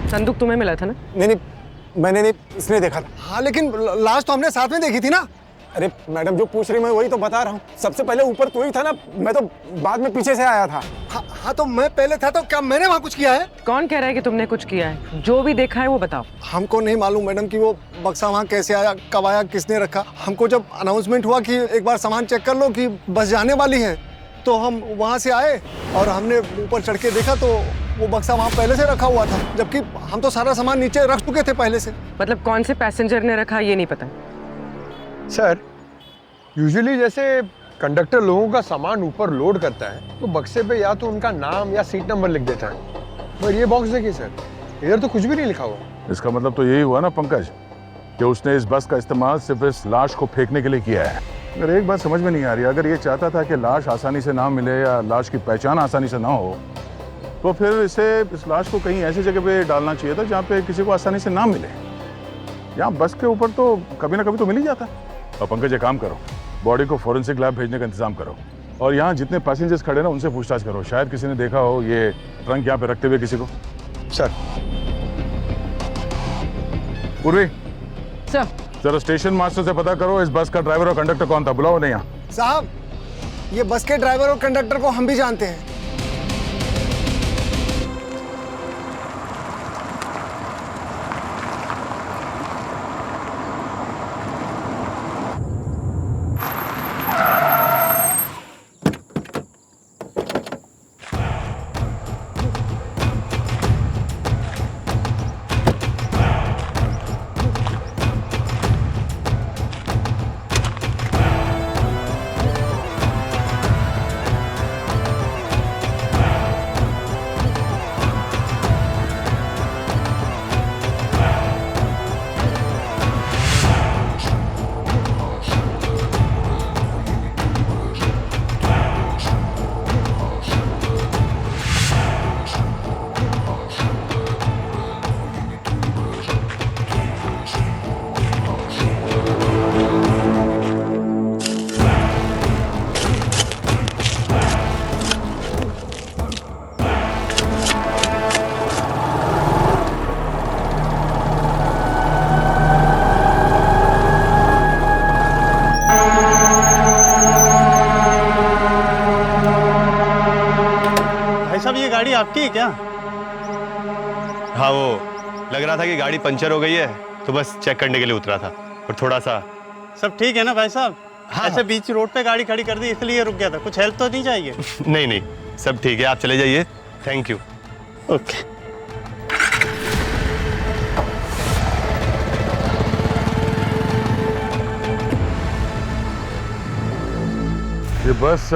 संदूक तुम्हें मिला था ना? नहीं नहीं, मैंने नहीं, इसने देखा था। हाँ लेकिन लाश तो हमने साथ में देखी थी ना। अरे मैडम जो पूछ रही मैं वही तो बता रहा हूँ। सबसे पहले ऊपर तू ही था ना, मैं तो बाद में पीछे से आया था। हाँ तो मैं पहले था, तो क्या मैंने वहाँ कुछ किया है? कौन कह रहा है कि तुमने कुछ किया है? जो भी देखा है वो बताओ। हमको नहीं मालूम मैडम कि वो बक्सा वहाँ कैसे आया, कब आया, किसने रखा। हमको जब अनाउंसमेंट हुआ कि एक बार सामान चेक कर लो कि बस जाने वाली है, तो हम वहाँ से आए और हमने ऊपर चढ़ के देखा तो वो बक्सा वहाँ पहले से रखा हुआ था, जबकि हम तो सारा सामान नीचे रख चुके थे पहले से। मतलब कौन से पैसेंजर ने रखा ये नहीं पता? सर यूजुअली जैसे कंडक्टर लोगों का सामान ऊपर लोड करता है तो बक्से पे या तो उनका नाम या सीट नंबर लिख देता है, पर ये बॉक्स देखिए सर, इधर तो कुछ भी नहीं लिखा हुआ। इसका मतलब तो यही हुआ ना पंकज कि उसने इस बस का इस्तेमाल सिर्फ इस लाश को फेंकने के लिए किया है। अगर एक बात समझ में नहीं आ रही, अगर ये चाहता था कि लाश आसानी से ना मिले या लाश की पहचान आसानी से ना हो, तो फिर इसे इस लाश को कहीं ऐसी जगह पे डालना चाहिए था जहाँ पे किसी को आसानी से ना मिले। यहाँ बस के ऊपर तो कभी ना कभी तो मिल ही जाता। और पंकज एक काम करो, बॉडी को फॉरेंसिक लैब भेजने का इंतजाम करो और यहाँ जितने पैसेंजर्स खड़े ना उनसे पूछताछ करो, शायद किसी ने देखा हो ये ट्रंक यहाँ पे रखते हुए किसी को। सर पूर्वी सर, जरा स्टेशन मास्टर से पता करो इस बस का ड्राइवर और कंडक्टर कौन था, बुलाओ नहीं यहाँ। साहब ये बस के ड्राइवर और कंडक्टर को हम भी जानते हैं। गाड़ी आपकी है क्या? हाँ, वो लग रहा था कि गाड़ी पंचर हो गई है तो बस चेक करने के लिए उतरा था और थोड़ा सा। सब ठीक है ना भाई साहब? हाँ, ऐसे बीच रोड पे गाड़ी खड़ी कर दी इसलिए रुक गया था, कुछ हेल्प तो नहीं चाहिए? नहीं नहीं, सब ठीक है, आप चले जाइए। Thank you. ओके। ये बस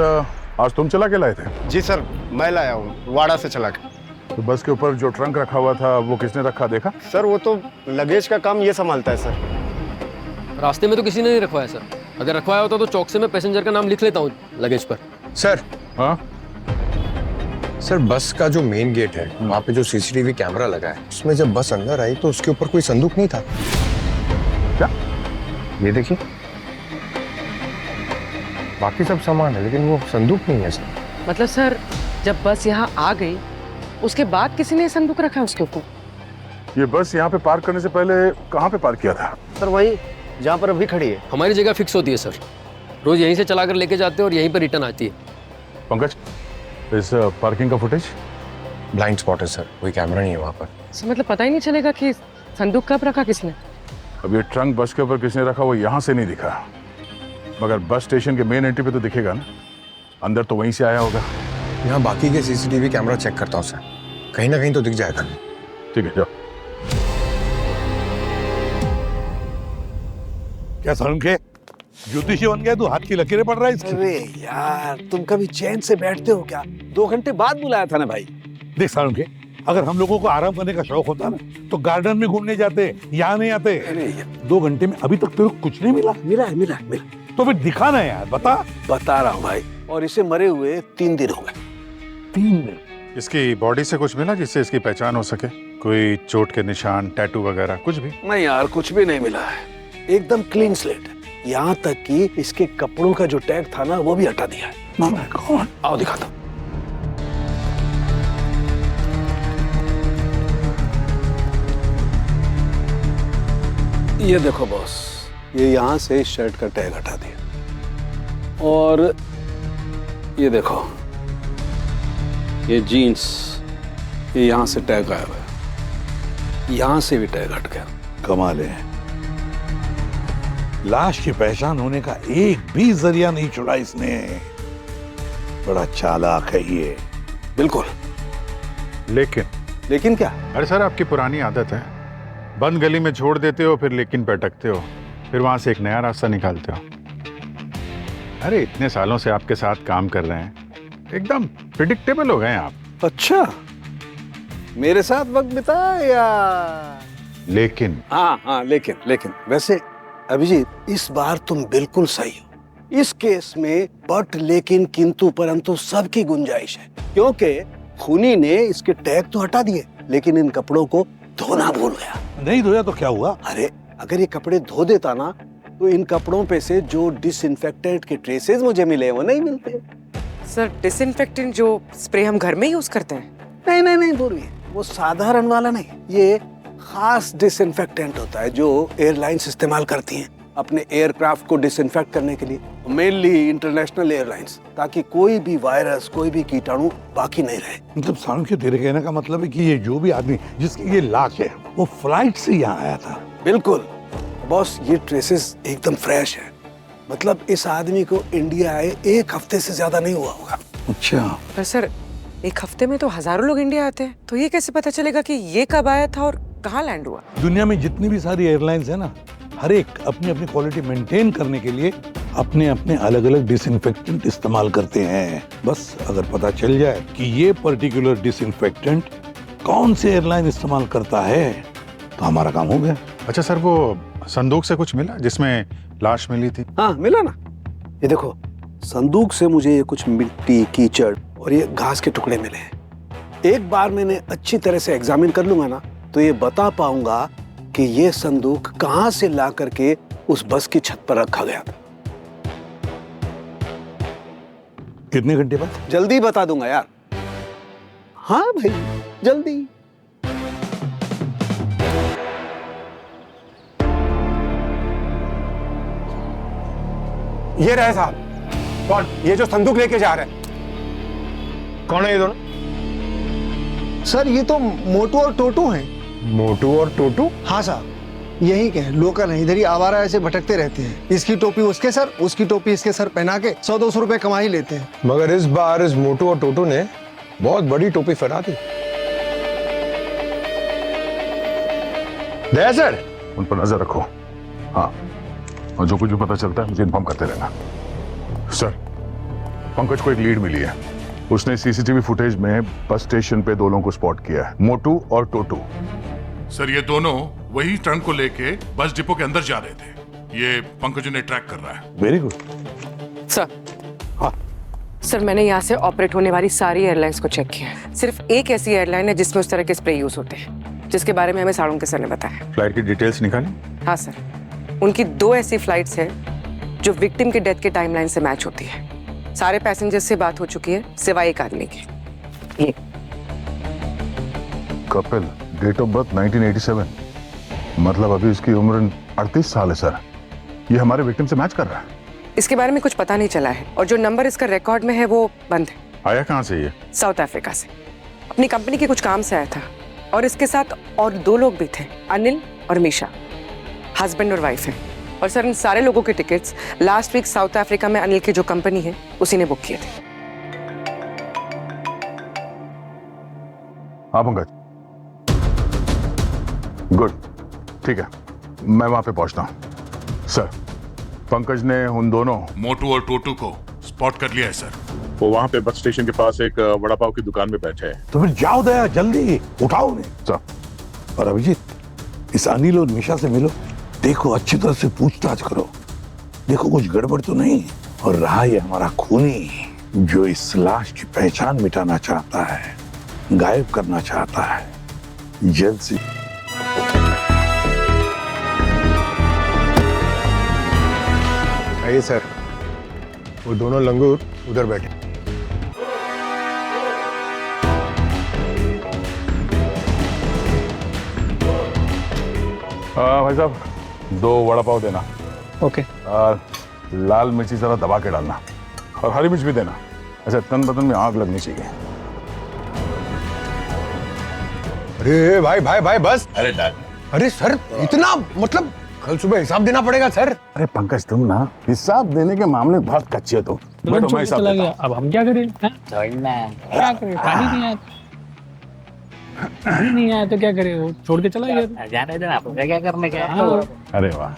आज तुम चला के लाए थे? जी सर, मैं लाया हूँ वाड़ा से चला के। तो बस के ऊपर जो ट्रंक रखा हुआ था वो किसने रखा, देखा? सर वो तो लगेज का काम ये संभालता है सर। रास्ते में तो किसी ने नहीं रखवाया सर, अगर रखवाया होता तो चौक से मैं पैसेंजर का नाम लिख लेता हूँ लगेज पर। सर हाँ सर, बस का जो मेन गेट है वहाँ पे जो सीसीटीवी कैमरा लगा है उसमें जब बस अंदर आई तो उसके ऊपर कोई संदूक नहीं था। क्या? ये देखिए, बाकी सब सामान है लेकिन वो संदूक नहीं है सर। मतलब सर जब बस यहाँ आ गई उसके बाद किसी ने संदूक रखा है उसके ऊपर? ये बस यहाँ पे पार्क करने से पहले कहाँ पे पार्क किया था? सर वही जहाँ पर अभी खड़ी है। हमारी जगह फिक्स होती है सर, रोज यहीं से चलाकर लेके जाते हैं और यहीं पर रिटर्न आती है। पंकज, इस पार्किंग का फुटेज? ब्लाइंड स्पॉट है सर, कोई कैमरा नहीं है वहाँ पर। सर मतलब पता ही नहीं चलेगा कि संदूक कब रखा किसने? अब ये ट्रंक बस के ऊपर किसने रखा वो यहाँ से नहीं दिखा, मगर बस स्टेशन के मेन एंट्री पे तो दिखेगा ना, अंदर तो वहीं से आया होगा। यहाँ बाकी के सीसीटीवी कैमरा चेक करता हूँ सर, कहीं ना कहीं तो दिख जाएगा। ठीक है, जाओ। क्या के ज्योतिषी बन गया तू? हाथ की लकीरें पड़ रहा है इसकी। अरे यार तुम कभी चैन से बैठते हो क्या? 2 घंटे बाद बुलाया था ना भाई। देख के अगर हम लोगों को आराम करने का शौक होता ना तो गार्डन में घूमने जाते, यहाँ नहीं आते। 2 घंटे में अभी तक तेरे को कुछ नहीं मिला? मिला है, मिला है, मिला। तो फिर दिखाना यार, बता रहा हूँ भाई। और इसे मरे हुए 3 दिन हो गए। 3 दिन? इसकी बॉडी से कुछ मिला जिससे इसकी पहचान हो सके? कोई चोट के निशान, टैटू वगैरह कुछ भी? नहीं यार, कुछ भी नहीं मिला है, एकदम क्लीन स्लेट है। यहाँ तक कि इसके कपड़ों का जो टैग था ना वो भी हटा दिया है। कौन? आओ दिखाता हूं। ये देखो बॉस, ये यहाँ से इस शर्ट का टैग हटा दिया, और ये देखो ये जीन्स, ये यहाँ से टैग गायब है, यहाँ से भी टैग हट गया। कमाल है, लाश की पहचान होने का एक भी जरिया नहीं छोड़ा इसने। बड़ा चालाक है ये। बिल्कुल। लेकिन क्या? अरे सर, आपकी पुरानी आदत है, बंद गली में छोड़ देते हो, फिर लेकिन पे अटकते हो, फिर वहां से एक नया रास्ता निकालते हो। अरे इतने सालों से आपके साथ काम कर रहे हैं, एकदम प्रिडिक्टेबल हो गए आप। अच्छा, मेरे साथ वक्त बिताया या? लेकिन हाँ, लेकिन वैसे अभिजीत, इस बार तुम बिल्कुल सही हो। इस केस में बट, लेकिन, किंतु, परंतु सबकी गुंजाइश है, क्योंकि खूनी ने इसके टैग तो हटा दिए, लेकिन इन कपड़ों को धोना भूल गया। नहीं धोया तो क्या हुआ? अरे अगर ये कपड़े धो देता ना, तो इन कपड़ों पे से जो डिसइंफेक्टेंट के ट्रेसेस मुझे मिले वो नहीं मिलते। सर, डिसइंफेक्टेंट जो स्प्रे हम घर में यूज करते हैं? नहीं पूर्वी, वो साधारण वाला नहीं, ये खास डिसइंफेक्टेंट होता है जो एयरलाइंस इस्तेमाल करती हैं अपने एयरक्राफ्ट को डिसइंफेक्ट करने के लिए, मेनली इंटरनेशनल एयरलाइंस, ताकि कोई भी वायरस, कोई भी कीटाणु बाकी नहीं रहे। मतलब सालुंखे, तेरे कहने का मतलब है कि ये जो भी आदमी जिसकी ये लाश है वो फ्लाइट से यहाँ आया था? बिल्कुल बॉस, ये ट्रेसेस एकदम फ्रेश है, मतलब इस आदमी को इंडिया आए 1 हफ्ते से ज्यादा नहीं हुआ होगा। अच्छा। पर सर, 1 हफ्ते में तो हजारों लोग इंडिया आते हैं, तो ये कैसे पता चलेगा कि ये कब आया था और कहाँ लैंड हुआ? दुनिया में जितनी भी सारी एयरलाइंस है ना, हर एक अपनी अपनी क्वालिटी मेंटेन करने के लिए अपने अपने अलग अलग डिसइंफेक्टेंट इस्तेमाल करते हैं। बस अगर पता चल जाए कि ये पर्टिकुलर डिसइंफेक्टेंट कौन से एयरलाइन इस्तेमाल करता है, तो हमारा काम हो गया। अच्छा सर, वो संदूक से कुछ मिला जिसमें लाश मिली थी? हाँ मिला ना, ये देखो संदूक से मुझे ये कुछ मिट्टी, कीचड़ और ये घास के टुकड़े मिले हैं। एक बार मैंने अच्छी तरह से एग्जामिन कर लूंगा ना, तो ये बता पाऊंगा कि ये संदूक कहां से ला करके उस बस की छत पर रखा गया था। कितने घंटे बाद? जल्दी बता दूंगा यार। हाँ भाई, जल्दी। ये रहे साहब। कौन? ये जो संदूक लेके जा रहे हैं। कौन है ये दोनों? सर ये तो मोटू और टोटू हैं। मोटू और टोटू? हाँ साहब, यही के हैं, लोकल हैं, इधर ही आवारा ऐसे भटकते रहते हैं। इसकी टोपी उसके सर, उसकी टोपी इसके सर पहना के 100-200 रुपए कमा ही लेते हैं। मगर इस बार इस मोटू और टोटू ने बहुत बड़ी टोपी फहरा दी। दया सर, उन पर नजर रखो। हाँ, और जो कुछ भी पता चलता है मुझे इन्फॉर्म करते रहना। सर, पंकज को एक लीड मिली है। उसने सीसीटीवी फुटेज में बस स्टेशन पे 2 लोगों को स्पॉट किया है, मोटू और टोटू। सर ये दोनों वही ट्रंक को लेके बस डिपो के अंदर जा रहे थे। ये पंकज ने ट्रैक कर रहा है। Very good sir. हाँ सर, मैंने यहाँ से ऑपरेट होने वाली सारी एयरलाइंस को चेक किया है। सिर्फ एक ऐसी एयरलाइन है जिसमें उस तरह के स्प्रे यूज होते हैं, जिसके बारे में हमें सालुंखे सर ने बताया। फ्लाइट की डिटेल्स निकाली? हाँ सर, उनकी 2 ऐसी फ्लाइट्स हैं जो विक्टिम के डेथ के टाइमलाइन से मैच होती है। सारे पैसेंजर्स से बात हो चुकी है सिवाय एक आदमी की। ये कपिल, डेट ऑफ बर्थ 1987, मतलब अभी इसकी उम्र 38 साल है सर। ये हमारे विक्टिम से मैच कर रहा है। इसके बारे में कुछ पता नहीं चला है, और जो नंबर इसका रिकॉर्ड में है वो बंद है। आया कहाँ से ये? साउथ अफ्रीका से। अपनी कंपनी के कुछ काम से आया था, और इसके साथ और 2 लोग भी थे, अनिल और मीशा, हस्बैंड और वाइफ है। और सर, इन सारे लोगों के tickets last week South Africa में अनिल की जो कंपनी है उसी ने बुक किए थे। हाँ पंकज, गुड, ठीक है, मैं वहां पे पहुंचता हूं। सर, पंकज ने उन दोनों मोटू और टोटू को स्पॉट कर लिया है सर। वो वहां पे बस स्टेशन के पास एक वड़ा पाव की दुकान में बैठे हैं। तो फिर जाओ दया, जल्दी उठाओ उन्हें। सर। और अभिजीत, इस अनिल और निशा से मिलो, देखो अच्छी तरह से पूछताछ करो, देखो कुछ गड़बड़ तो नहीं। और रहा ये हमारा खूनी जो इस लाश की पहचान मिटाना चाहता है, गायब करना चाहता है, जल्द से आइए सर, वो दोनों लंगूर उधर बैठे। भाई साहब, 2 वड़ा पाव देना ओके। और लाल मिर्ची जरा दबा के डालना और हरी मिर्च भी देना। ऐसे तन बदन में आग लगनी चाहिए। अरे भाई भाई भाई बस। अरे डैड, अरे सर इतना मतलब कल सुबह हिसाब देना पड़ेगा सर। अरे पंकज तुम ना हिसाब देने के मामले में बहुत कच्चे हो तुम। बैठो, मैं हिसाब देता हूं। अब हम क्या करें? क्या करें? पानी नहीं आया, पानी नहीं आया तो क्या करें? वो छोड़ के चला गया। जाने देना, आपको क्या करने का? अरे वाह,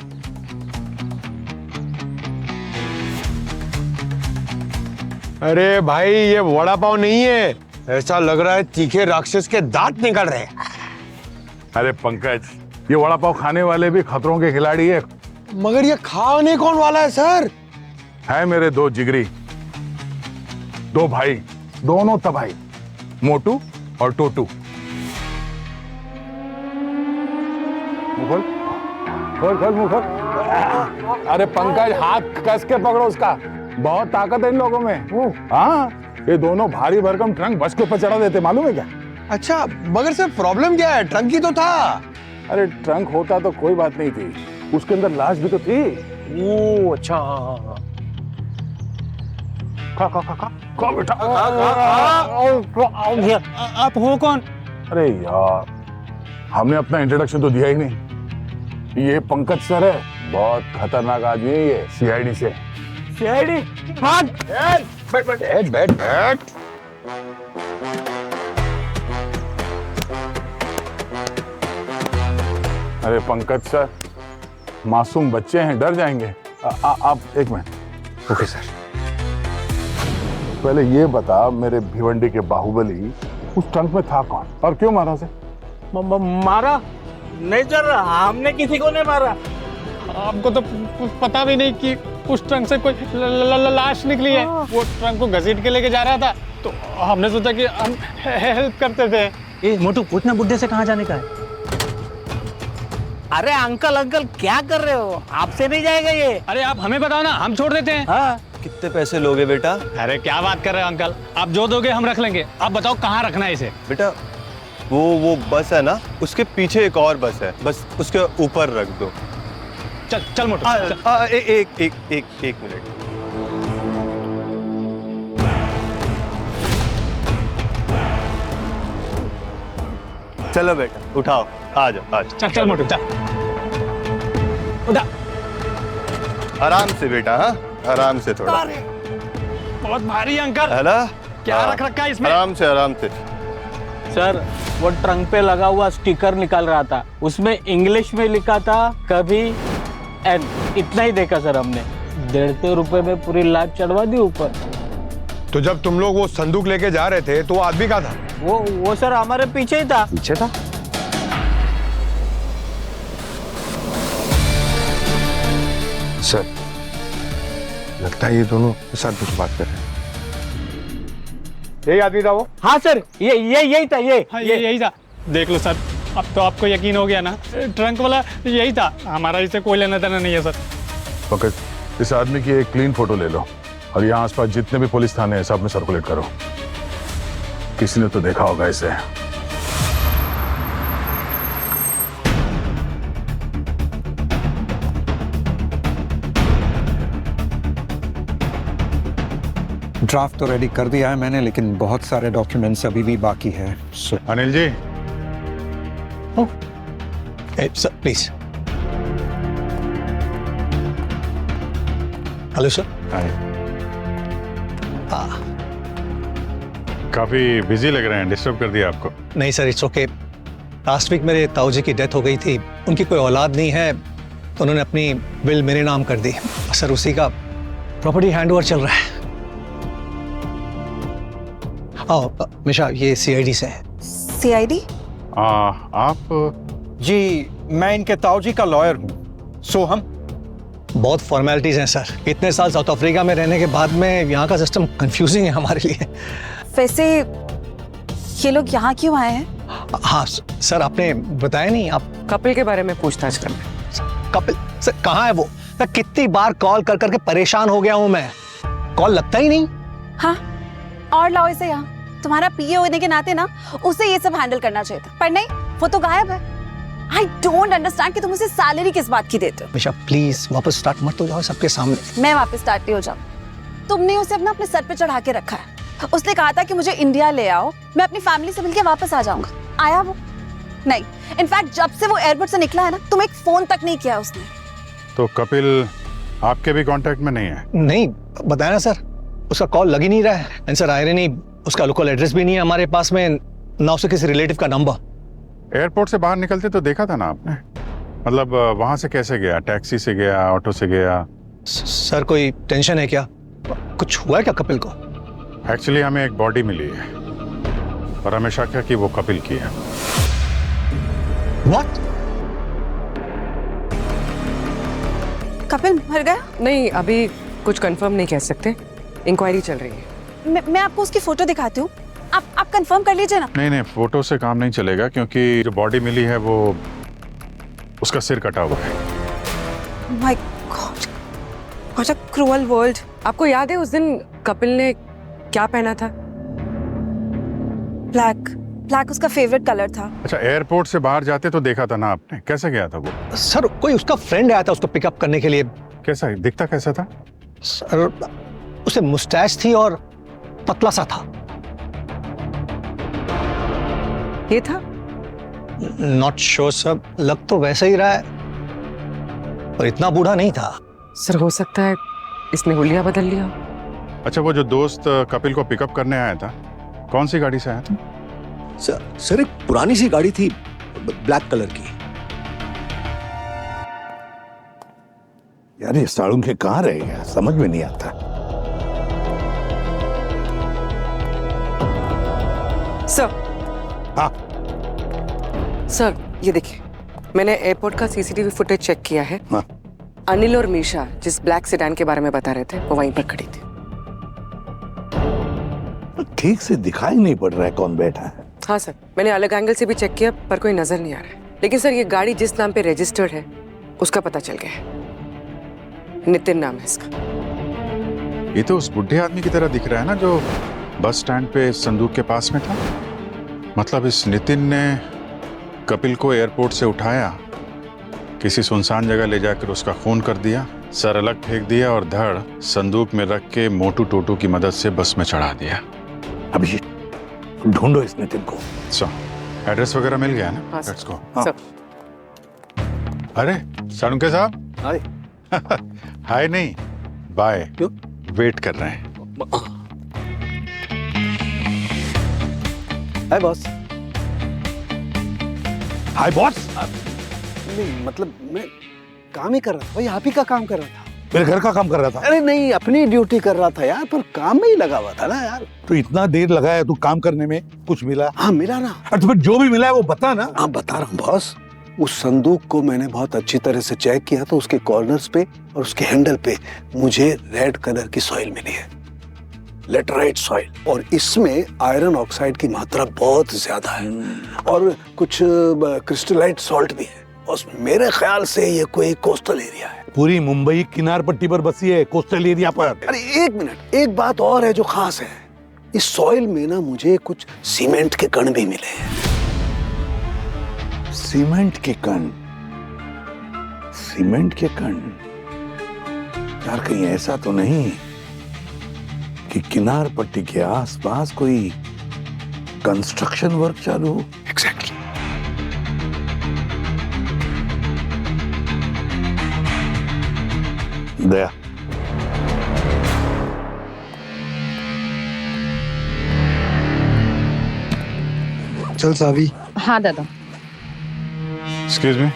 अरे भाई ये वड़ा पाव नहीं है, ऐसा लग रहा है तीखे राक्षस के दांत निकल रहे हैं। अरे पंकज, ये वड़ा पाव खाने वाले भी खतरों के खिलाड़ी है। मगर ये खाने कौन वाला है सर? है मेरे 2 जिगरी, 2 भाई, दोनों तबाही, मोटू और टोटू। मुखल, खोल खोल मुखल। अरे पंकज हाथ कस के पकड़ो उसका, बहुत ताकत है इन लोगों में। हाँ, ये दोनों भारी भरकम ट्रंक बस के ऊपर चढ़ा देते, मालूम है क्या? अच्छा मगर सर प्रॉब्लम क्या है? ट्रंक ही तो था। अरे ट्रंक होता तो कोई बात नहीं थी, उसके अंदर लाश भी तो थी। ओ अच्छा, हाँ। खा बेटा, आप हो कौन? अरे यार, हमने अपना इंट्रोडक्शन तो दिया ही नहीं। ये पंकज सर है, बहुत खतरनाक आदमी है ये, सीआईडी से। सीआईडी? बैठ बैठ बैठ बैठ। अरे पंकज सर, मासूम बच्चे हैं, डर जाएंगे। आप एक मिनट। Okay sir. पहले ये बता, मेरे भिवंडी के बाहुबली, उस ट्रंक में था कौन और क्यों मारा उसे? मारा नहीं सर, हमने किसी को नहीं मारा। आपको तो पता भी नहीं कि उस ट्रंक से कोई लाश निकली है। वो ट्रंक को घसीट के लेके जा रहा था, तो हमने सोचा कि हम हेल्प करते थे। ए मोटू, पूछना बुड्ढे से कहाँ जाने का है? अरे अंकल अंकल क्या कर रहे हो? आपसे नहीं जाएगा ये। अरे आप हमें बताओ ना, हम छोड़ देते हैं। हाँ, कितने पैसे लोगे बेटा? अरे क्या बात कर रहे हो अंकल, आप जो दोगे हम रख लेंगे। आप बताओ कहाँ रखना है इसे? बेटा वो बस है ना, उसके पीछे एक और बस है, बस उसके ऊपर रख दो। चल चल मोटू, एक मिनट। चलो बेटा उठाओ, आ जाओ। चल चल मोटू चल, उठा। आराम से बेटा, हाँ आराम से थोड़ा। बहुत भारी है अंकल। है ना? क्या रख रखा है इसमें? आराम से आराम से। सर वो ट्रंक पे लगा हुआ स्टिकर निकाल रहा था, उसमें इंग्लिश में लिखा था कभी एंड, इतना ही देखा सर हमने। 150 रुपए में पूरी लाश चढ़वा दी ऊपर। तो जब तुम लोग वो संदूक लेके जा रहे थे तो वो आदमी कहाँ था? वो सर हमारे पीछे ही था। पीछे था? सर लगता है ये दोनों साथ कुछ बात कर रहे हैं। यही आदमी था वो? हाँ सर, यही था। यही था। देख लो सर, अब तो आपको यकीन हो गया ना, ट्रंक वाला यही था। हमारा इसे कोई लेना देना नहीं है सर। पंकज, इस आदमी की एक क्लीन फोटो ले लो और यहाँ आसपास जितने भी पुलिस थाने हैं सब में सर्कुलेट करो। किसी ने तो देखा होगा इसे। ड्राफ्ट तो रेडी कर दिया है मैंने, लेकिन बहुत सारे डॉक्यूमेंट्स अभी भी बाकी है। Anil ji, sir please. Hello sir. काफी बिजी लग रहे हैं, डिस्टर्ब कर दिया आपको? नहीं sir, it's okay. Last week मेरे ताऊजी की डेथ हो गई थी, उनकी कोई औलाद नहीं है, तो उन्होंने अपनी विल मेरे नाम कर दी। सर उसी का प्रॉपर्टी हैंडओवर चल रहा है। मिशा, ये सीआईडी से है। सीआईडी? आप? जी मैं इनके ताऊजी का लॉयर हूँ। सो हम बहुत फॉर्मेलिटीज हैं सर। इतने साल साउथ अफ्रीका में रहने के बाद में यहाँ का सिस्टम कंफ्यूजिंग है हमारे लिए। वैसे ये लोग यहाँ क्यों आए हैं? हाँ सर, आपने बताया नहीं। आप कपिल के बारे में पूछताछ कर रहे? कपिल सर कहाँ है वो? सर कितनी बार कॉल कर करके परेशान हो गया हूँ मैं, कॉल लगता ही नहीं। हाँ, और लाओ इसे यहाँ। तुम्हारा पीए होने के नाते ना उसे ये सब हैंडल करना चाहिए था, पर नहीं, वो तो गायब है। आई डोंट अंडरस्टैंड कि तुम उसे सैलरी किस बात की देते हो। मिशा प्लीज वापस स्टार्ट मत हो जाओ सबके सामने। मैं वापस स्टार्ट नहीं हो जाऊँ। तुमने उसे अपने सर पे चढ़ा के रखा है। उसने कहा था कि मुझे इंडिया ले आओ, मैं अपनी फैमिली से मिलके वापस आ जाऊंगा। आया वो? नहीं। इनफैक्ट जब से वो एयरपोर्ट से निकला है ना, तुम एक फोन तक नहीं किया उसने। तो कपिल आपके भी कांटेक्ट में नहीं है? नहीं बताया ना सर, उसका कॉल लग ही नहीं रहा है। एंड सर आयरनी, उसका लोकल एड्रेस भी नहीं है हमारे पास में, ना उसे किसी रिलेटिव का नंबर। एयरपोर्ट से बाहर निकलते तो देखा था ना आपने? मतलब वहां से कैसे गया? टैक्सी से गया, ऑटो से गया? सर कोई टेंशन है क्या? कुछ हुआ है क्या कपिल को? एक्चुअली हमें एक बॉडी मिली है और हमें शक है कि वो कपिल की है। What? कपिल मर गया? नहीं, अभी कुछ कंफर्म नहीं कह सकते, इंक्वायरी चल रही है। मैं आपको उसकी फोटो दिखाती हूँ, आप कंफर्म कर लीजिए ना। नहीं, फोटो से काम नहीं चलेगा क्योंकि जो बॉडी मिली है वो उसका सिर कटा हुआ है। My God, what a cruel world. आपको याद है उस दिन कपिल ने क्या पहना था? ब्लैक उसका फेवरेट कलर था। अच्छा, एयरपोर्ट से बाहर जाते तो देखा था ना आपने? कैसे गया था वो? सर कोई उसका फ्रेंड आया था उसको पिकअप करने के लिए। कैसा दिखता कैसा था? सर उसे मुस्टैच थी और पतला सा था। ये था? नॉट श्योर सर, लग तो वैसा ही रहा है पर इतना बूढ़ा नहीं था। सर हो सकता है इसने हुलिया बदल लिया। अच्छा, वो जो दोस्त कपिल को पिकअप करने आया था, कौन सी गाड़ी से आया था? सर एक पुरानी सी गाड़ी थी, ब्लैक कलर की। यार ये साड़ू के कहाँ रह गया, समझ में नहीं आता। सर। हाँ सर, ये देखिए, मैंने एयरपोर्ट का सीसीटीवी फुटेज चेक किया है। हाँ। अनिल और मीशा जिस ब्लैक सेडान के बारे में बता रहे थे वो वहीं पर खड़ी थी। ठीक से दिखाई नहीं पड़ रहा है कौन बैठा है। हाँ सर, मैंने अलग एंगल से भी चेक किया पर कोई नजर नहीं आ रहा है। लेकिन सर ये गाड़ी जिस नाम पे रजिस्टर्ड है उसका पता चल गया है, नितिन नाम है इसका। ये तो उस बुढ़े आदमी की तरह दिख रहा है ना जो बस स्टैंड पे संदूक के पास में था। मतलब इस नितिन ने कपिल को एयरपोर्ट से उठाया, किसी सुनसान जगह ले जाकर उसका खून कर दिया, सर अलग फेंक दिया और धड़ संदूक में रख के मोटू टोटू की मदद से बस में चढ़ा दिया। अभी ढूंढो इस नितिन को। सो एड्रेस वगैरह मिल गया ना? हाँ, लेट्स गो। सर। अरे साळुंके साहब, हाय। हाय नहीं, बाय। क्यों? वेट कर रहे हैं। हाय बॉस। हाय बॉस। नहीं मतलब मैं काम ही कर रहा था भाई, आप ही का काम कर रहा था। मेरे घर का काम कर रहा था? अरे नहीं, अपनी ड्यूटी कर रहा था यार, पर काम में ही लगा हुआ था ना यार। तो इतना देर लगा है तू काम करने में, कुछ मिला? हाँ मिला ना। और तुम्हें जो भी मिला है वो बता ना। हाँ बता रहा हूँ बॉस। उस संदूक को मैंने बहुत अच्छी तरह से चेक किया तो उसके कॉर्नर्स पे और उसके हैंडल पे मुझे रेड कलर की सॉइल मिली है, लेटराइट सॉइल, और इसमें आयरन ऑक्साइड की मात्रा बहुत ज्यादा है और कुछ क्रिस्टलाइट सॉल्ट भी है। और मेरे ख्याल से ये कोई कोस्टल एरिया है। पूरी मुंबई किनार पट्टी पर बसी है, कोस्टल एरिया पर। अरे एक मिनट, एक बात और है जो खास है, इस सॉइल में ना मुझे कुछ सीमेंट के कण भी मिले हैं। सीमेंट के कण? सीमेंट के कण? यार कहीं ऐसा तो नहीं कि किनार पट्टी के आसपास कोई कंस्ट्रक्शन वर्क चालू हो? एग्जैक्टली। दया, चल सावी। हाँ दादा। Excuse me.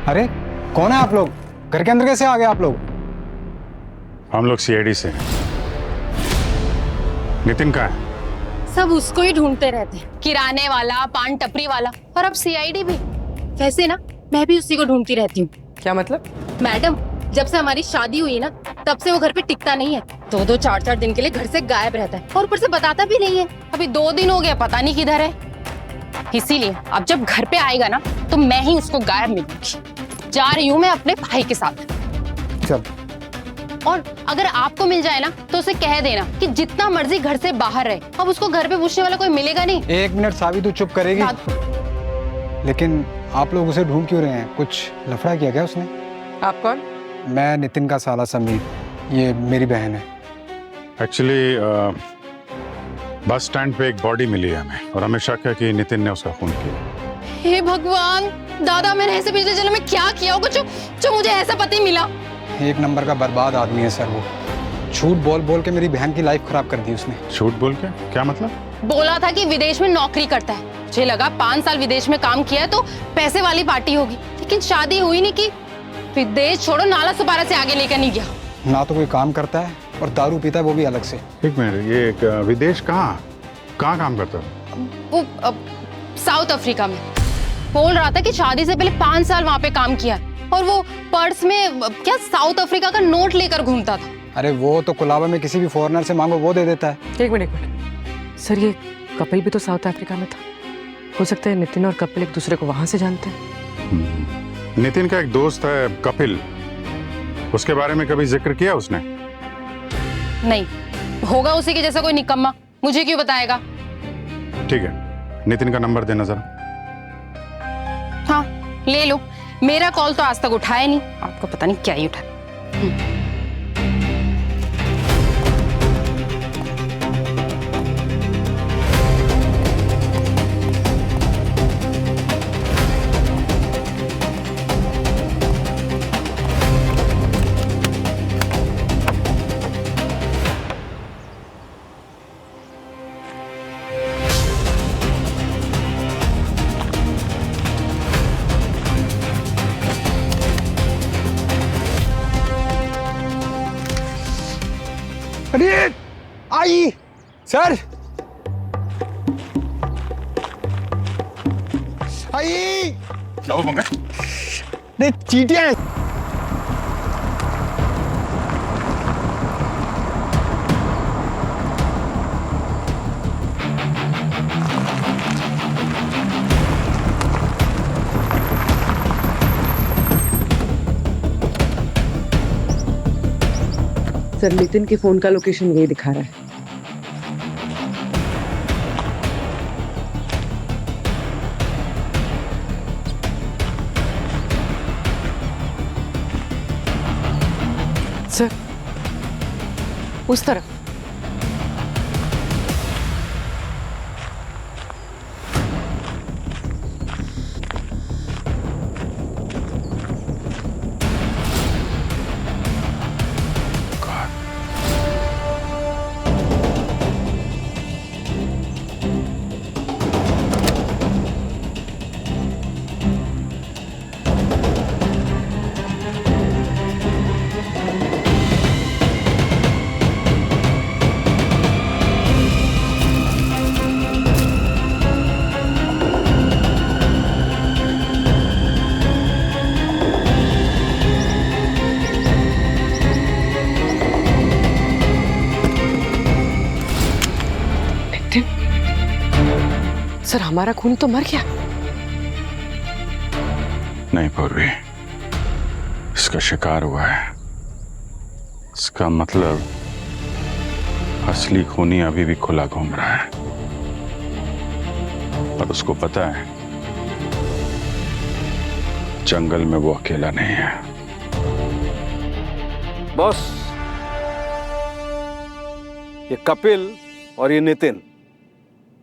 अरे कौन है आप लोग? घर के अंदर कैसे आ गए आप लोग? हम लोग सीआईडी से हैं। नितिन कहाँ है? सब उसको ही ढूंढते रहते हैं, किराने वाला, पान टपरी वाला, और अब सीआईडी भी। वैसे ना मैं भी उसी को ढूंढती रहती हूँ। क्या मतलब? मैडम, जब से हमारी शादी हुई ना तब से वो घर पे टिकता नहीं है, 2-2 4-4 दिन के लिए घर से गायब रहता है और ऊपर से बताता भी नहीं है। अभी 2 दिन हो गया, पता नहीं किधर है। इसीलिए अब जब घर पे आएगा ना तो मैं ही उसको गायब मिलूंगी। जा रही हूँ मैं अपने भाई के साथ। चल। और अगर आपको मिल जाए ना तो उसे कह देना कि जितना मर्जी घर से बाहर रहे, अब उसको घर पे पूछने वाला कोई मिलेगा नहीं। 1 मिनट सावी, तू चुप करेगी? लेकिन आप लोग उसे ढूंढ क्यों रहे हैं? कुछ लफड़ा किया क्या उसने? आप कौन? मैं नितिन का साला समीर, ये मेरी बहन है। एक्चुअली बस स्टैंड पे एक बॉडी मिली है हमें और हमें शक है कि नितिन ने उसका खून किया। हे भगवान, दादा मैंने ऐसे पिछले जन्म में क्या किया होगा जो मुझे ऐसा पति मिला? एक नंबर का बर्बाद आदमी है सर वो। झूठ बोल बोल के मेरी बहन की लाइफ खराब कर दी उसने। झूठ बोल के? क्या मतलब? बोला था कि विदेश में नौकरी करता है। मुझे लगा 5 साल विदेश में काम किया है तो पैसे वाली पार्टी होगी, लेकिन शादी हुई नहीं कि विदेश छोड़ो नाला सुपारा से आगे लेकर नहीं गया। ना तो कोई काम करता है और दारू पीता है, वो भी अलग से। एक मिनट, ये विदेश कहाँ काम करता है? वो साउथ अफ्रीका में। बोल रहा था कि शादी से पहले 5 साल वहाँ पे काम किया और वो पर्स में क्या साउथ अफ्रीका का नोट लेकर घूमता था। अरे वो तो कुलाबा में किसी भी फॉरेनर से मांगो वो दे देता है। एक मिनट सर, ये कपिल भी तो साउथ अफ्रीका में था। हो सकता है नितिन और कपिल एक दूसरे को वहां से जानते हैं। नितिन का एक दोस्त है कपिल, उसके बारे में कभी जिक्र किया उसने? नहीं, होगा उसी के जैसा कोई निकम्मा, मुझे क्यों बताएगा? ठीक है, नितिन का नंबर देना जरा। हाँ ले लो, मेरा कॉल तो आज तक उठाया नहीं, आपका पता नहीं क्या ही उठा। अरे आई सर, आई क्या हुआ पंकज? अरे चींटियां हैं। सर नितिन के फोन का लोकेशन यही दिखा रहा है। सर उस तरफ। सर हमारा खून तो मर गया। नहीं पूर्वी, इसका शिकार हुआ है। इसका मतलब असली खूनी अभी भी खुला घूम रहा है और उसको पता है जंगल में वो अकेला नहीं है। बॉस, ये कपिल और ये नितिन,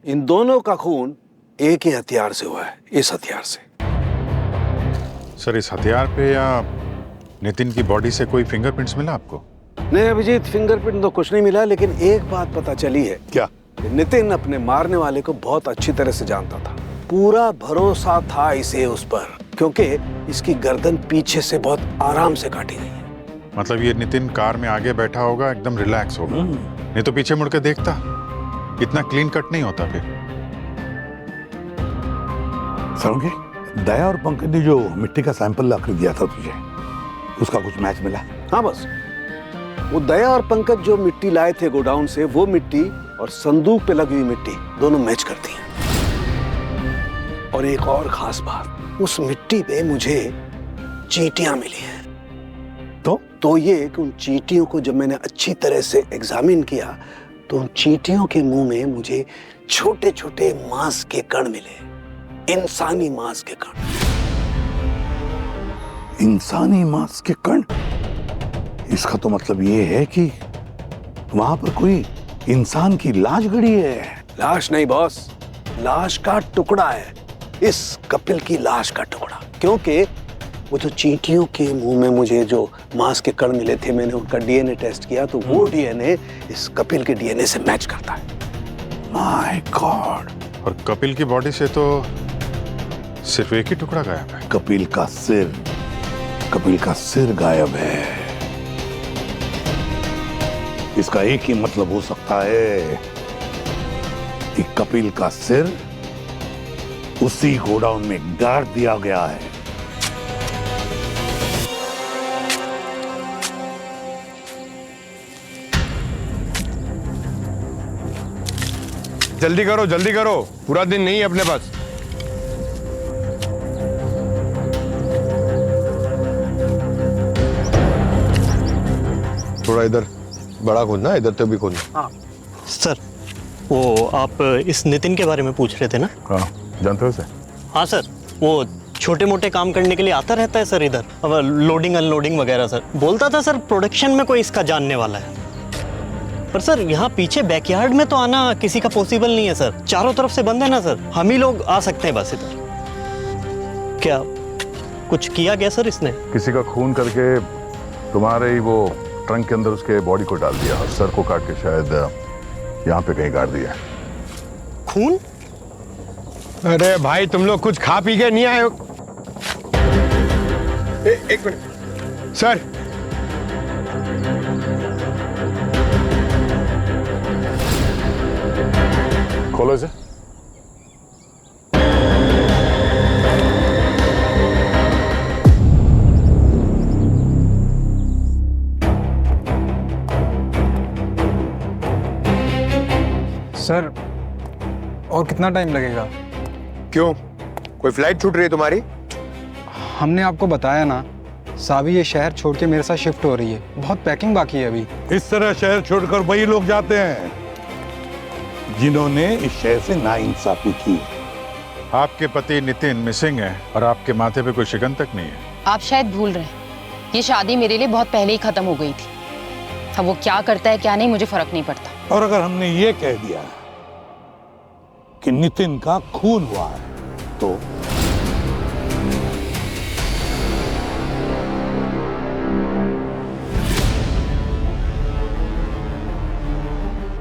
इन दोनों का खून एक ही हथियार से हुआ है, इस हथियार से। सर इस हथियार पे या नितिन की बॉडी से कोई फिंगरप्रिंट्स मिला आपको? नहीं अभिजीत, फिंगरप्रिंट तो कुछ नहीं मिला, लेकिन एक बात पता चली है। क्या? नितिन अपने मारने वाले को बहुत अच्छी तरह से जानता था। पूरा भरोसा था इसे उस पर, क्योंकि इसकी गर्दन पीछे से बहुत आराम से काटी गई है। मतलब ये नितिन कार में आगे बैठा होगा, एकदम रिलैक्स होगा, नहीं तो पीछे मुड़ के देखता, इतना क्लीन कट नहीं होता फिर। समझे, दया और पंकज ने जो मिट्टी का सैंपल लाकर दिया था तुझे, उसका कुछ मैच मिला? हाँ बस, वो दया और पंकज जो मिट्टी लाए थे गोडाउन से, वो मिट्टी और संदूक पे लगी हुई मिट्टी दोनों मैच करती हैं। और एक और खास बात, उस मिट्टी पे मुझे चींटियां मिली हैं। तो ये कि उन चींटियों को जब मैंने अच्छी तरह से एग्जामिन किया तो उन चींटियों के मुंह में मुझे छोटे छोटे मांस के कण मिले, इंसानी मांस के कण। इंसानी मांस के कण। इसका तो मतलब ये है कि वहां पर कोई इंसान की लाश गड़ी है। लाश नहीं बॉस, लाश का टुकड़ा है, इस कपिल की लाश का टुकड़ा। क्योंकि वो जो चींटियों के मुंह में मुझे जो मांस के कण मिले थे, मैंने उनका डीएनए टेस्ट किया तो वो डीएनए इस कपिल के डीएनए से मैच करता है। My God. और कपिल की बॉडी से तो सिर्फ एक ही टुकड़ा गायब है। कपिल का सिर गायब है। इसका एक ही मतलब हो सकता है कि कपिल का सिर उसी गोडाउन में गाड़ दिया गया है। जल्दी करो, पूरा दिन नहीं है अपने पास। थोड़ा इधर बड़ा खोदना, इधर तो भी खोदना। हाँ सर, वो आप इस नितिन के बारे में पूछ रहे थे ना? हाँ, जानते हो उसे? हाँ सर, वो छोटे मोटे काम करने के लिए आता रहता है सर इधर, अब लोडिंग अनलोडिंग वगैरह। सर बोलता था सर प्रोडक्शन में कोई इसका जानने वाला है, पर सर यहाँ पीछे बैकयार्ड में तो आना किसी का पॉसिबल नहीं है सर, चारों तरफ से बंद है ना सर, हम ही लोग आ सकते हैं बस इधर। क्या कुछ किया गया सर इसने? किसी का खून करके तुम्हारे ही वो ट्रंक के अंदर उसके बॉडी को डाल दिया और सर को काट के शायद यहाँ पे कहीं गाड़ दिया। खून? अरे भाई, तुम लोग कुछ खा पी के नहीं आए हो? एक मिनट सर। खोलो इसे। सर, और कितना टाइम लगेगा? क्यों, कोई फ्लाइट छूट रही है तुम्हारी? हमने आपको बताया ना, सावी ये शहर छोड़ के मेरे साथ शिफ्ट हो रही है, बहुत पैकिंग बाकी है अभी। इस तरह शहर छोड़कर वही लोग जाते हैं जिन्होंने इस शहर से नाइंसाफी की। आपके पति नितिन मिसिंग है और आपके माथे पे कोई शिकन तक नहीं है। आप शायद भूल रहे हैं, ये शादी मेरे लिए बहुत पहले ही खत्म हो गई थी। अब वो क्या करता है क्या नहीं मुझे फर्क नहीं पड़ता। और अगर हमने ये कह दिया कि नितिन का खून हुआ है तो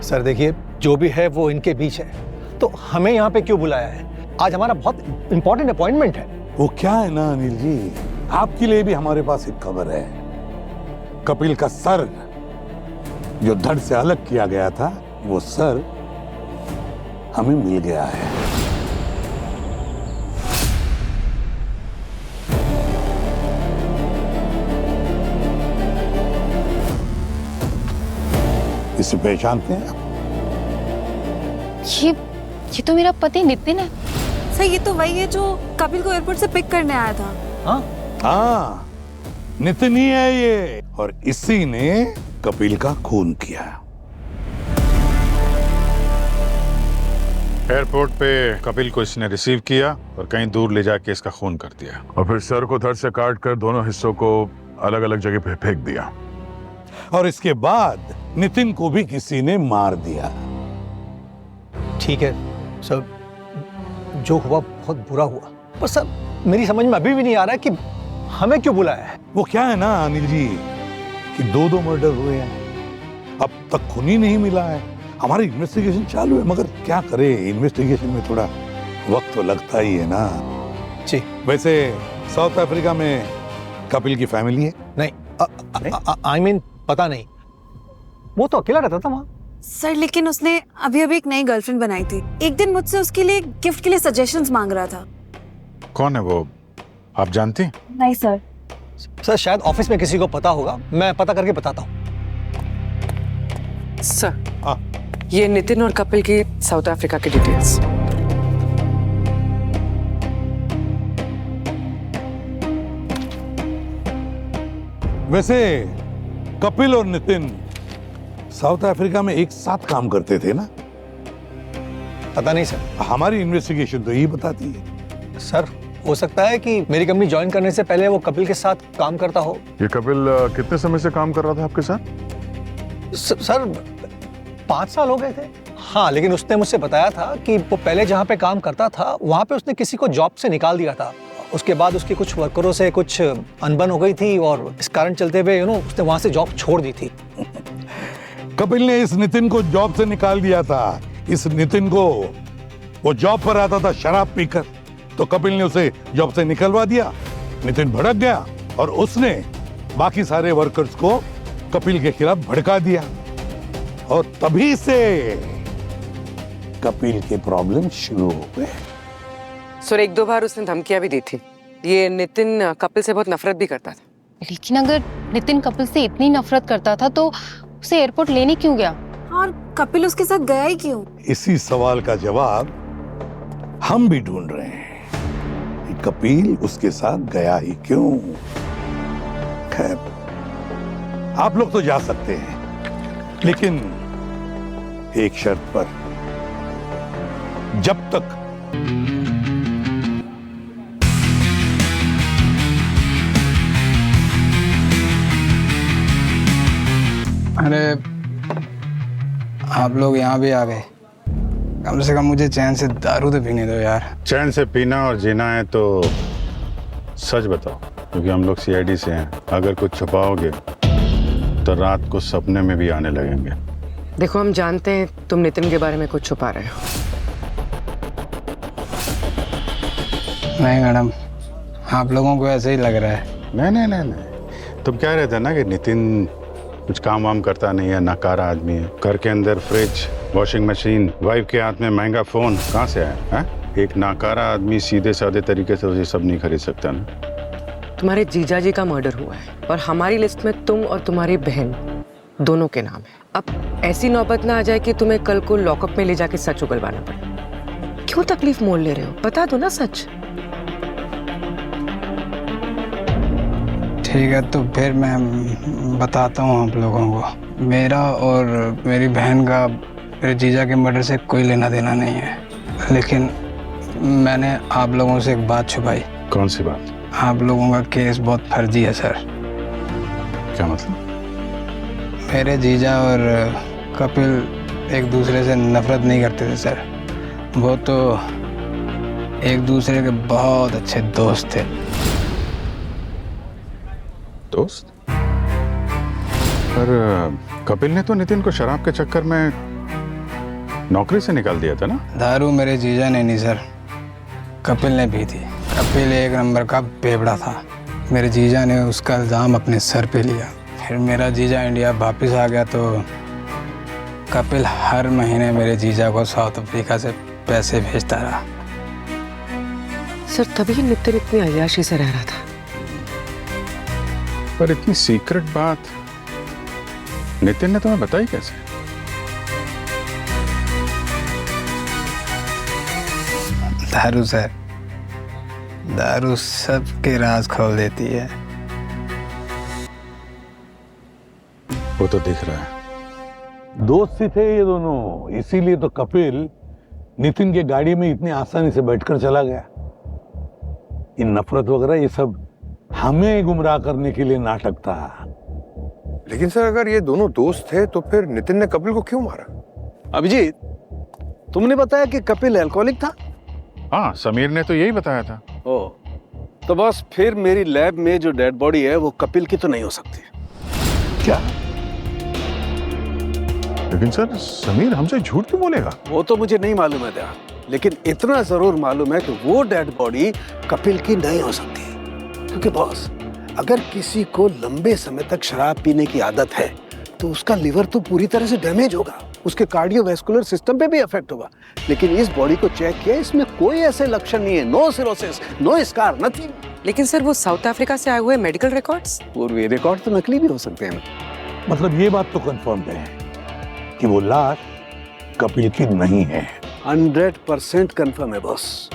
सर देखिए, जो भी है वो इनके बीच है, तो हमें यहाँ पे क्यों बुलाया है? आज हमारा बहुत इंपॉर्टेंट अपॉइंटमेंट है। वो क्या है ना अनिल जी, आपके लिए भी हमारे पास एक खबर है। कपिल का सर जो धड़ से अलग किया गया था, वो सर हमें मिल गया है। इसे पहचानते हैं? ये तो मेरा पति नितिन है। सर ये तो वही है जो कपिल को एयरपोर्ट से पिक करने आया था। हाँ, नितिन ही है ये, और इसी ने कपिल का खून किया। एयरपोर्ट पे कपिल को इसने रिसीव किया और कहीं दूर ले जाके इसका खून कर दिया, और फिर सर को धड़ से काट कर दोनों हिस्सों को अलग अलग जगह पे फेंक दिया। और इसके बाद नितिन को भी किसी ने मार दिया। ठीक है सर, जो हुआ बहुत बुरा हुआ, पर सर मेरी समझ में अभी भी नहीं आ रहा है कि हमें क्यों बुलाया है। वो क्या है ना अनिल जी कि दो मर्डर हुए हैं, अब तक खून ही नहीं मिला है। हमारी इन्वेस्टिगेशन चालू है, मगर क्या करे, इन्वेस्टिगेशन में थोड़ा वक्त तो लगता ही है ना जी। वैसे साउथ अफ्रीका में कपिल की फैमिली है? नहीं, आई मीन पता नहीं, वो तो अकेला रहता था वहाँ। सर लेकिन उसने अभी अभी एक नई गर्लफ्रेंड बनाई थी। एक दिन मुझसे उसके लिए गिफ्ट के लिए सजेशंस मांग रहा था। कौन है वो, आप जानती हैं? नहीं सर। सर शायद ऑफिस में किसी को पता होगा, मैं पता करके बताता हूँ। सर ये नितिन और कपिल की साउथ अफ्रीका की डिटेल्स। वैसे कपिल और नितिन साउथ अफ्रीका में एक साथ काम करते थे ना? पता नहीं सर। हमारी इन्वेस्टिगेशन तो यही बताती है। सर हो सकता है कि मेरी कंपनी ज्वाइन करने से पहले वो कपिल के साथ काम करता हो। ये कपिल कितने समय से काम कर रहा था आपके साथ? सर 5 साल हो गए थे। हाँ, लेकिन उसने मुझसे बताया था कि वो पहले जहाँ पे काम करता था वहाँ पे उसने किसी को जॉब से निकाल दिया था। उसके बाद उसकी कुछ वर्करों से कुछ अनबन हो गई थी और इस कारण चलते हुए उसने वहाँ से जॉब छोड़ दी थी। कपिल ने इस नितिन को जॉब से निकाल दिया था। इस नितिन को वो जॉब पर आता था शराब पीकर, तो कपिल ने उसे जॉब से निकलवा दिया। नितिन भड़क गया और उसने बाकी सारे वर्कर्स को कपिल के खिलाफ भड़का दिया और तभी से कपिल के प्रॉब्लम शुरू हो गए। सर 1-2 बार उसने धमकियां भी दी थी। ये नितिन कपिल से बहुत नफरत भी करता था। लेकिन अगर नितिन कपिल से इतनी नफरत करता था तो उसे एयरपोर्ट लेने क्यों गया? और कपिल उसके साथ गया ही क्यों? इसी सवाल का जवाब हम भी ढूंढ रहे हैं कि कपिल उसके साथ गया ही क्यों। खैर, आप लोग तो जा सकते हैं, लेकिन एक शर्त पर। जब तक अरे आप लोग यहाँ भी आ गए। कम से कम मुझे चैन से दारू तो पीने दो यार। चैन से पीना और जीना है तो सच बताओ, क्योंकि हम लोग सीआईडी से हैं। अगर कुछ छुपाओगे तो रात को सपने में भी आने लगेंगे। देखो, हम जानते हैं तुम नितिन के बारे में कुछ छुपा रहे हो। नहीं मैडम, आप लोगों को ऐसे ही लग रहा है। नहीं, तुम कह रहे थे ना कि नितिन कुछ काम वाम करता नहीं है, नाकारा आदमी है। घर के अंदर फ्रिज, वॉशिंग मशीन, वाइफ के हाथ में महंगा फोन, कहाँ से आया है? एक नाकारा आदमी सीधे साधे तरीके से ये सब नहीं खरीद सकता ना। तुम्हारे जीजा जी का मर्डर हुआ है और हमारी लिस्ट में तुम और तुम्हारी बहन दोनों के नाम है। अब ऐसी नौबत ना आ जाए कि तुम्हें कल को लॉकअप में ले जाके सच उगलवाना पड़े। क्यों तकलीफ मोल ले रहे हो? बता दो ना सच। ठीक है, तो फिर मैं बताता हूँ आप लोगों को। मेरा और मेरी बहन का मेरे जीजा के मर्डर से कोई लेना देना नहीं है, लेकिन मैंने आप लोगों से एक बात छुपाई। कौन सी बात? आप लोगों का केस बहुत फर्जी है सर। क्या मतलब? मेरे जीजा और कपिल एक दूसरे से नफरत नहीं करते थे सर। वो तो एक दूसरे के बहुत अच्छे दोस्त थे। दोस्त? पर कपिल ने तो नितिन को शराब के चक्कर में नौकरी से निकाल दिया था ना? दारू मेरे जीजा ने नहीं सर, कपिल ने पी थी। कपिल एक नंबर का बेवड़ा था। मेरे जीजा ने उसका इल्ज़ाम अपने सर पे लिया। फिर मेरा जीजा इंडिया वापस आ गया तो कपिल हर महीने मेरे जीजा को साउथ अफ्रीका से पैसे भेजता रहा। सर तभी नितिन इतनी अय्याशी से रह रहा था। पर इतनी सीक्रेट बात नितिन ने तुम्हें बताई कैसे? दारू सर, दारू सबके राज खोल देती है। वो तो दिख रहा है। दोस्त ही थे ये दोनों, इसीलिए तो कपिल नितिन के गाड़ी में इतनी आसानी से बैठकर चला गया। ये नफरत वगैरह ये सब हमें गुमराह करने के लिए नाटक था। लेकिन सर अगर ये दोनों दोस्त थे तो फिर नितिन ने कपिल को क्यों मारा? अभिजीत, तुमने बताया कि कपिल अल्कोहलिक था? हाँ, समीर ने तो यही बताया था। ओ, तो बस फिर मेरी लैब में जो डेड बॉडी है वो कपिल की तो नहीं हो सकती। क्या? लेकिन सर समीर हमसे झूठ क्यों बोलेगा? वो तो मुझे नहीं मालूम है दया, लेकिन इतना जरूर मालूम है कि वो डेड बॉडी कपिल की नहीं हो सकती। क्योंकि बॉस, अगर किसी को लंबे समय तक शराब पीने की आदत है तो उसका लिवर तो पूरी तरह से डैमेज होगा, उसके कार्डियोवैस्कुलर सिस्टम पे भी इफेक्ट होगा। लेकिन इस बॉडी को चेक किया, इसमें कोई ऐसे लक्षण नहीं है। No cirrhosis, no scar, nothing. लेकिन सर वो साउथ अफ्रीका से आए हुए मेडिकल रिकॉर्ड्स? पूर्वी रिकॉर्ड तो नकली भी हो सकते हैं। मतलब ये बात तो कंफर्म है कि वो लाश कपिल की नहीं है। 100% कंफर्म है बॉस।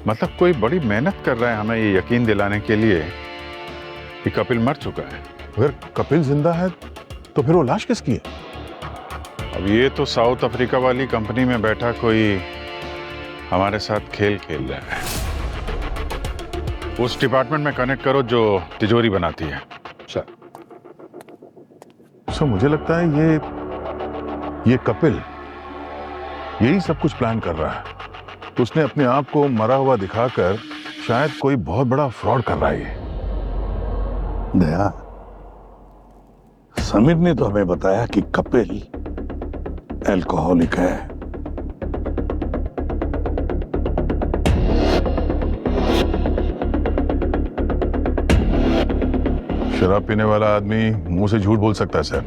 मतलब कोई बड़ी मेहनत कर रहा है हमें ये यकीन दिलाने के लिए कि कपिल मर चुका है। अगर कपिल जिंदा है तो फिर वो लाश किसकी है? अब ये तो साउथ अफ्रीका वाली कंपनी में बैठा कोई हमारे साथ खेल खेल रहा है। उस डिपार्टमेंट में कनेक्ट करो जो तिजोरी बनाती है। सर मुझे लगता है ये कपिल यही सब कुछ प्लान कर रहा है। उसने अपने आप को मरा हुआ दिखाकर शायद कोई बहुत बड़ा फ्रॉड कर रहा है ये। दया, समीर ने तो हमें बताया कि कपिल अल्कोहलिक है। शराब पीने वाला आदमी मुंह से झूठ बोल सकता है सर,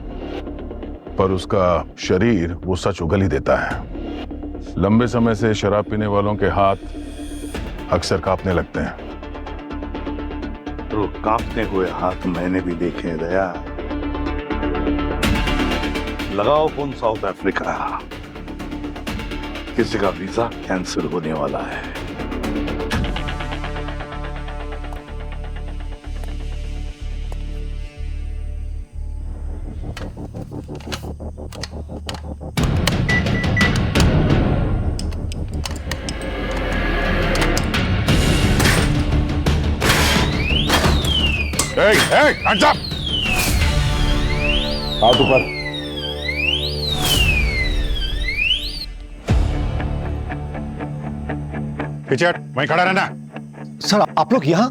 पर उसका शरीर वो सच उगल ही देता है। लंबे समय से शराब पीने वालों के हाथ अक्सर कांपने लगते हैं। तो कांपते हुए हाथ मैंने भी देखे हैं दया। लगाओ फोन साउथ अफ्रीका, किसी का वीजा कैंसिल होने वाला है। Hey, hands up! हाथ ऊपर। पीछे हट, वहीं खड़ा रहना। सर आप लोग यहाँ?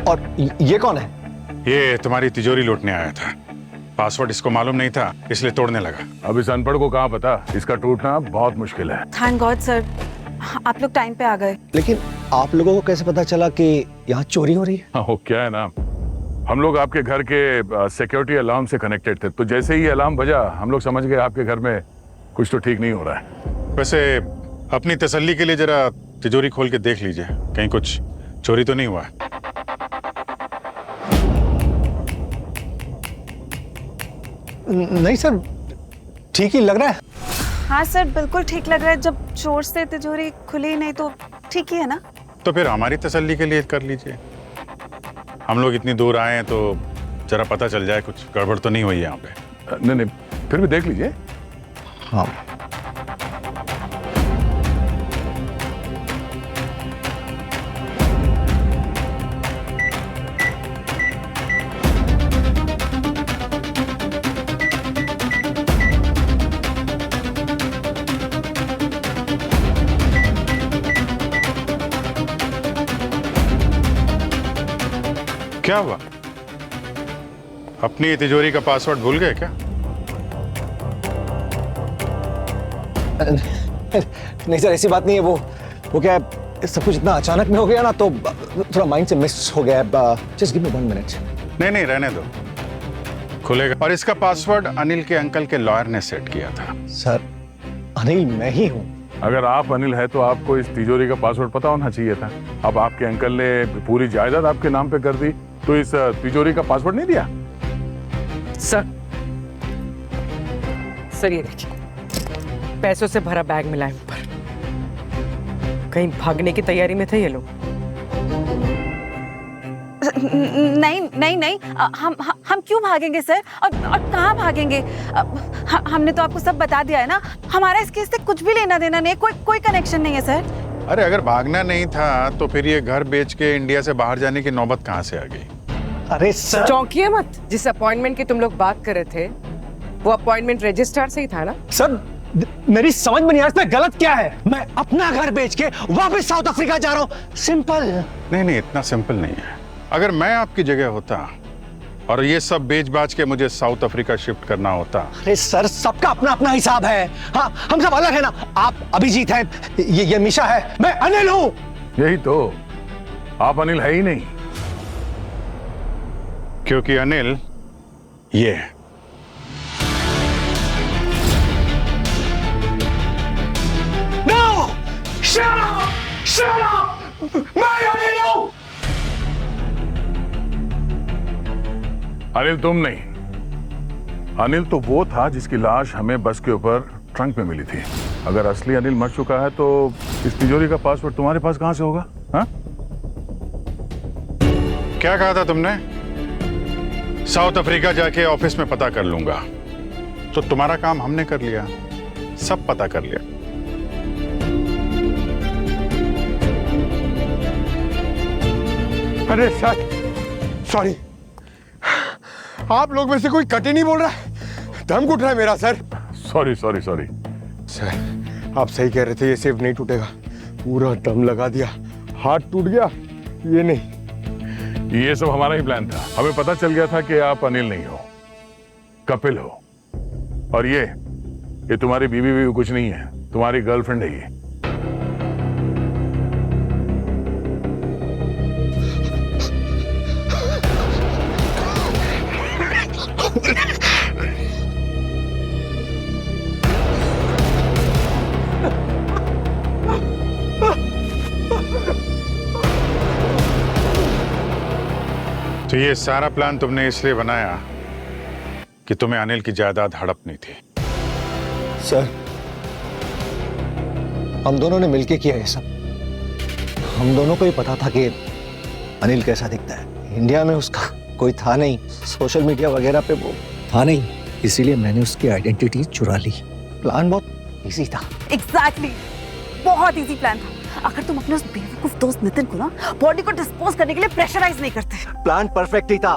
और ये कौन है? ये तुम्हारी तिजोरी लूटने आया था। पासवर्ड इसको मालूम नहीं था, इसलिए तोड़ने लगा। अब इस अनपढ़ को कहाँ पता, इसका टूटना बहुत मुश्किल है। थैंक गॉड सर, आप लोग टाइम पे आ गए। लेकिन आप लोगों को कैसे पता चला कि यहाँ चोरी हो रही है? हाँ, क्या है ना, हम लोग आपके घर के सिक्योरिटी अलार्म से कनेक्टेड थे, तो जैसे ही अलार्म बजा हम लोग समझ गए आपके घर में कुछ तो ठीक नहीं हो रहा है। वैसे अपनी तसल्ली के लिए जरा तिजोरी खोल के देख लीजिए, कहीं कुछ चोरी तो नहीं हुआ है। नहीं सर, ठीक ही लग रहा है। हाँ सर, बिल्कुल ठीक लग रहा है। जब चोर से तिजोरी खुली नहीं तो ठीक ही है ना। तो फिर हमारी तसल्ली के लिए कर लीजिए। हम लोग इतनी दूर आए हैं तो जरा पता चल जाए कुछ गड़बड़ तो नहीं हुई यहाँ पे। नहीं नहीं, फिर भी देख लीजिए। हाँ क्या हुआ? अपनी तिजोरी का पासवर्ड भूल गए क्या? नहीं सर, ऐसी बात नहीं है। वो क्या है, सब कुछ इतना अचानक में हो गया ना, तो थोड़ा माइंड से मिस हो गया है। Just give me 1 minute. नहीं, रहने दो, खुलेगा। और इसका पासवर्ड अनिल के अंकल के लॉयर ने सेट किया था। सर, अनिल मैं ही हूँ। अगर आप अनिल है तो आपको इस तिजोरी का पासवर्ड पता होना चाहिए था। अब आपके अंकल ने पूरी जायदाद आपके नाम पे कर दी, तो इस तिजोरी का पासवर्ड नहीं दिया? सर ये देखिए, पैसों से भरा बैग मिला है ऊपर। कहीं भागने की तैयारी में थे ये लोग। नहीं, हम क्यों भागेंगे सर? और कहाँ भागेंगे? हमने तो आपको सब बता दिया है ना। हमारा इस केस से कुछ भी लेना देना नहीं है, कोई कनेक्शन नहीं है सर। अरे अगर भागना नहीं था तो फिर ये घर बेच के इंडिया से बाहर जाने की नौबत कहाँ से आ गई? अरे सर, चौंकिए मत। जिस अपॉइंटमेंट की तुम लोग बात कर रहे थे वो अपॉइंटमेंट रजिस्ट्रार से ही था ना? सर मेरी समझ में नहीं आ रहा इसमें गलत क्या है। मैं अपना घर बेच के वापस साउथ अफ्रीका जा रहा हूँ, सिंपल। नहीं, इतना सिंपल नहीं है। अगर मैं आपकी जगह होता और ये सब बेच बाच के मुझे साउथ अफ्रीका शिफ्ट करना होता। अरे सर, सबका अपना अपना हिसाब है। हाँ, हम सब अलग है ना। आप अभिजीत हैं, ये मिशा है, मैं अनिल हूँ। यही तो, आप अनिल है ही नहीं। क्योंकि अनिल ये है। No! Shut up! Shut up! मैं अनिल हूँ। अनिल तुम नहीं, अनिल तो वो था जिसकी लाश हमें बस के ऊपर ट्रंक में मिली थी। अगर असली अनिल मर चुका है तो इस तिजोरी का पासवर्ड तुम्हारे पास कहां से होगा? हाँ? क्या कहा था तुमने? साउथ अफ्रीका जाके ऑफिस में पता कर लूंगा। तो तुम्हारा काम हमने कर लिया, सब पता कर लिया। अरे सर, सॉरी, आप लोग में से कोई कट ही नहीं बोल रहा है, दम घुट रहा है मेरा sir. Sorry sorry sorry sir, आप सही कह रहे थे, ये सेब नहीं टूटेगा, पूरा दम लगा दिया, हाथ टूट गया, ये नहीं। ये सब हमारा ही प्लान था। हमें पता चल गया था कि आप अनिल नहीं हो, कपिल हो, और ये तुम्हारी बीवी भी कुछ नहीं है, तुम्हारी गर्लफ्रेंड है ये। तो ये सारा प्लान तुमने इसलिए बनाया कि तुम्हें अनिल की जायदाद हड़पनी थी। सर, हम दोनों ने मिलके किया ये सब। हम दोनों को ही पता था कि अनिल कैसा दिखता है। इंडिया में उसका कोई था नहीं, सोशल मीडिया वगैरह पे वो था नहीं, इसीलिए मैंने उसकी आइडेंटिटी चुरा ली। प्लान बहुत इजी था। एग्जैक्टली, बहुत इजी प्लान था। अगर तुम अपने उस बेवकूफ दोस्त नितिन को ना बॉडी को डिस्पोज करने के लिए प्रेशराइज नहीं करते। प्लान परफेक्ट ही था।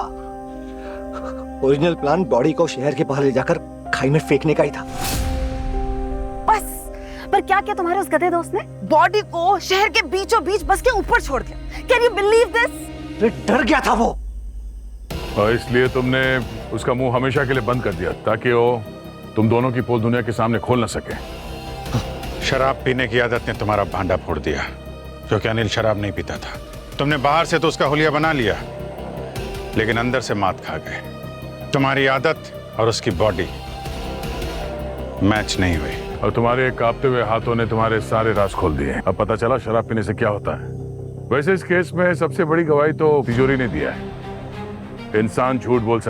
ओरिजिनल प्लान बॉडी को शहर के बाहर ले जाकर खाई में फेंकने का ही था। बस, पर क्या किया तुम्हारे उस गधे दोस्त ने? बॉडी को शहर के बीचों बीच बस के ऊपर छोड़ दिया। Can you believe this? डर गया था वो, और इसलिए तुमने उसका मुंह हमेशा के लिए बंद कर दिया ताकि वो तुम दोनों की पोल दुनिया के सामने खोल ना सके। शराब पीने की आदत ने तुम्हारा भांडा फोड़ दिया, क्योंकि अनिल शराब नहीं पीता था। तुमने बाहर से तो उसका हुलिया बना लिया, लेकिन अंदर से मात खा गए। तुम्हारी आदत और उसकी बॉडी मैच नहीं हुई, और तुम्हारे कांपते हुए हाथों ने तुम्हारे सारे राज खोल दिए। अब पता चला शराब पीने से क्या होता है। वैसे इस केस में सबसे बड़ी गवाही तो तिजोरी ने दिया है। इंसान झूठ बोल सकता